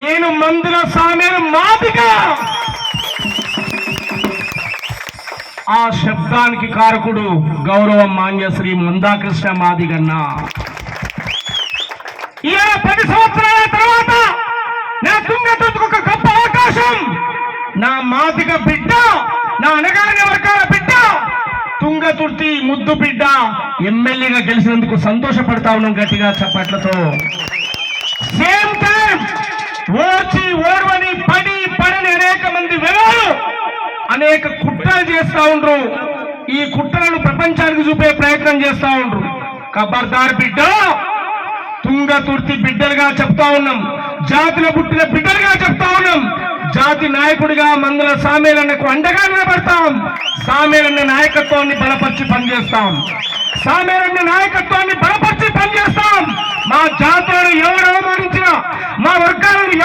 నేను మందుల సామెను మాదిగా ఆ శబ్దానికి కారకుడు గౌరవ మాన్యశ్రీ మందాకృష్ణ మాదిగన్న. ఇలా 10 సంవత్సరాల తర్వాత నా తుంగతుర్తికి ఒక గొప్ప అవకాశం. నా మాదిగ బిడ్డ, నా అనగారిన వర్గాల బిడ్డ, తుంగతుర్తి ముద్దు బిడ్డ ఎమ్మెల్యేగా గెలిచినందుకు సంతోషపడతా ఉన్నాం గట్టిగా చప్పట్లతో. సేమ్ టైం ఓర్వని పడని అనేక మంది వెలలు అనేక కుట్రలు చేస్తా ఉండ్రు. ఈ కుట్రలను ప్రపంచానికి చూపే ప్రయత్నం చేస్తా ఉండ్రు. ఖబర్దార్ బిడ్డ, తుంగతుర్తి బిడ్డలుగా చెప్తా ఉన్నాం, జాతిలో పుట్టిన బిడ్డలుగా చెప్తా ఉన్నాం. జాతి నాయకుడిగా మందుల సామేలన్నకు అండగా నిలబడతాం. సామేలన్న నాయకత్వాన్ని బలపరిచి పనిచేస్తాం. సామేలన్న నాయకత్వాన్ని బలపరిచి పనిచేస్తాం. మా జాతులను ఎవరు అవమానించినా, మా వర్గాలను